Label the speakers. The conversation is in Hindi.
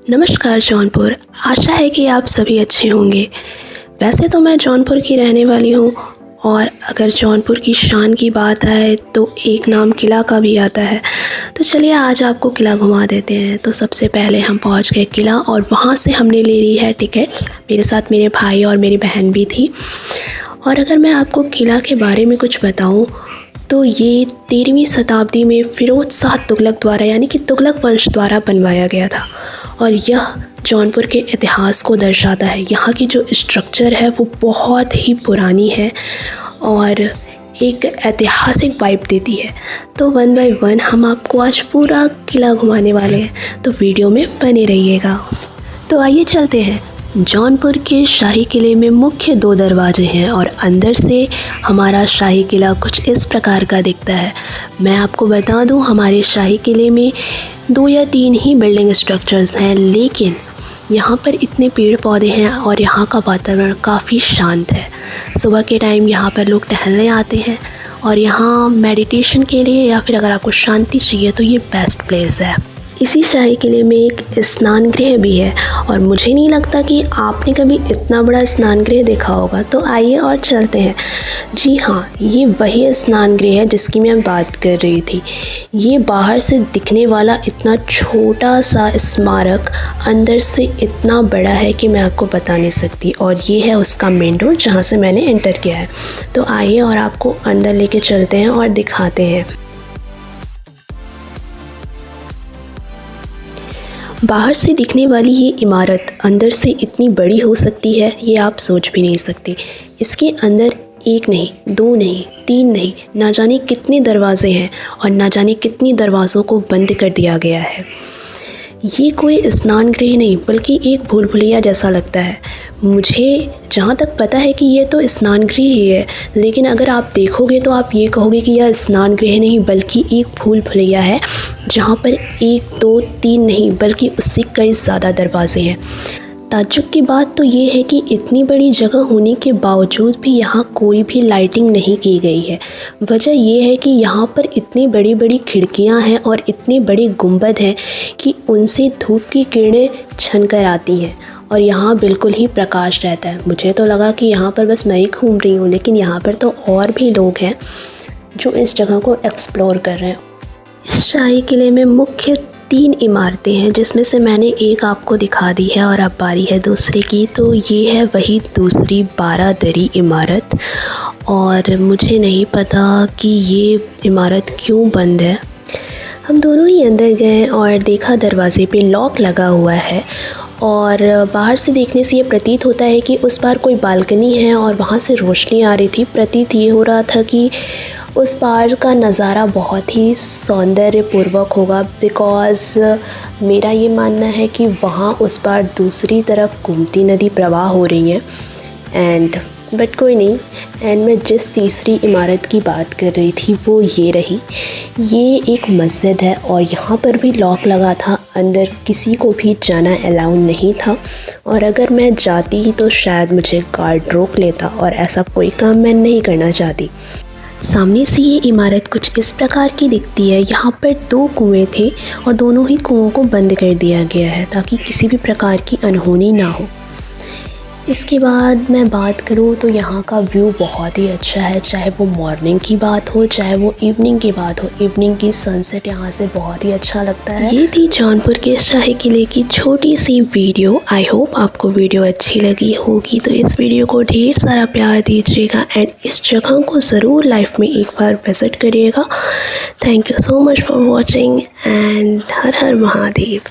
Speaker 1: नमस्कार जौनपुर। आशा है कि आप सभी अच्छे होंगे। वैसे तो मैं जौनपुर की रहने वाली हूँ और अगर जौनपुर की शान की बात आए तो एक नाम किला का भी आता है। तो चलिए आज आपको किला घुमा देते हैं। तो सबसे पहले हम पहुँच गए किला और वहाँ से हमने ले ली है टिकट्स। मेरे साथ मेरे भाई और मेरी बहन भी थी। और अगर मैं आपको किला के बारे में कुछ बताऊँ तो ये 13वीं शताब्दी में फ़िरोज़ शाह तुगलक द्वारा यानी कि तुगलक वंश द्वारा बनवाया गया था और यह जौनपुर के इतिहास को दर्शाता है। यहाँ की जो स्ट्रक्चर है वो बहुत ही पुरानी है और एक ऐतिहासिक वाइब देती है। तो वन बाय वन हम आपको आज पूरा किला घुमाने वाले हैं, तो वीडियो में बने रहिएगा। तो आइए चलते हैं। जौनपुर के शाही किले में मुख्य 2 दरवाजे हैं और अंदर से हमारा शाही किला कुछ इस प्रकार का दिखता है। मैं आपको बता दूं, हमारे शाही किले में 2 या 3 ही बिल्डिंग स्ट्रक्चर्स हैं, लेकिन यहाँ पर इतने पेड़ पौधे हैं और यहाँ का वातावरण काफ़ी शांत है। सुबह के टाइम यहाँ पर लोग टहलने आते हैं और यहाँ मेडिटेशन के लिए या फिर अगर आपको शांति चाहिए तो ये बेस्ट प्लेस है। इसी शाही किले में एक स्नान गृह भी है और मुझे नहीं लगता कि आपने कभी इतना बड़ा स्नान गृह देखा होगा। तो आइए और चलते हैं। जी हाँ, ये वही स्नान गृह है जिसकी मैं बात कर रही थी। ये बाहर से दिखने वाला इतना छोटा सा स्मारक अंदर से इतना बड़ा है कि मैं आपको बता नहीं सकती। और ये है उसका मेन डोर जहाँ से मैंने एंटर किया है। तो आइए और आपको अंदर लेके चलते हैं और दिखाते हैं। बाहर से दिखने वाली ये इमारत अंदर से इतनी बड़ी हो सकती है, ये आप सोच भी नहीं सकते। इसके अंदर 1 नहीं, 2 नहीं, 3 नहीं, ना जाने कितने दरवाजे हैं और ना जाने कितने दरवाज़ों को बंद कर दिया गया है। ये कोई स्नान गृह नहीं बल्कि एक भूल भुलैया जैसा लगता है। मुझे जहाँ तक पता है कि ये तो स्नान गृह ही है, लेकिन अगर आप देखोगे तो आप ये कहोगे कि यह स्नान गृह नहीं बल्कि एक भूल भुलैया है, जहाँ पर 1, 2, 3 नहीं बल्कि उससे कई ज़्यादा दरवाजे हैं। ताज्जुब की बात तो ये है कि इतनी बड़ी जगह होने के बावजूद भी यहाँ कोई भी लाइटिंग नहीं की गई है। वजह ये है कि यहाँ पर इतनी बड़ी बड़ी खिड़कियाँ हैं और इतने बड़े गुंबद हैं कि उनसे धूप की किरणें छन कर आती हैं और यहाँ बिल्कुल ही प्रकाश रहता है। मुझे तो लगा कि यहाँ पर बस मैं ही घूम रही हूँ, लेकिन यहाँ पर तो और भी लोग हैं जो इस जगह को एक्सप्लोर कर रहे हैं। इस शाही किले में मुख्य 3 इमारतें हैं, जिसमें से मैंने एक आपको दिखा दी है और अब बारी है दूसरे की। तो ये है वही दूसरी 12 दरी इमारत और मुझे नहीं पता कि ये इमारत क्यों बंद है। हम दोनों ही अंदर गए और देखा दरवाजे पे लॉक लगा हुआ है और बाहर से देखने से ये प्रतीत होता है कि उस पार कोई बालकनी है और वहाँ से रोशनी आ रही थी। प्रतीत ये हो रहा था कि उस पार का नज़ारा बहुत ही सौंदर्यपूर्वक होगा, बिकॉज़ मेरा ये मानना है कि वहाँ उस पार दूसरी तरफ गोमती नदी प्रवाह हो रही है। बट कोई नहीं। एंड मैं जिस तीसरी इमारत की बात कर रही थी वो ये रही। ये एक मस्जिद है और यहाँ पर भी लॉक लगा था। अंदर किसी को भी जाना अलाउ नहीं था और अगर मैं जाती तो शायद मुझे गार्ड रोक लेता और ऐसा कोई काम मैं नहीं करना चाहती। सामने से ये इमारत कुछ इस प्रकार की दिखती है। यहाँ पर 2 कुएं थे और दोनों ही कुओं को बंद कर दिया गया है ताकि किसी भी प्रकार की अनहोनी ना हो। इसके बाद मैं बात करूँ तो यहाँ का व्यू बहुत ही अच्छा है, चाहे वो मॉर्निंग की बात हो चाहे वो इवनिंग की बात हो। इवनिंग की सनसेट यहाँ से बहुत ही अच्छा लगता है। ये थी जौनपुर के शाही किले की छोटी सी वीडियो। आई होप आपको वीडियो अच्छी लगी होगी, तो इस वीडियो को ढेर सारा प्यार दीजिएगा एंड इस जगह को ज़रूर लाइफ में एक बार विज़िट करिएगा। Thank you so much for watching and her her Mahadev.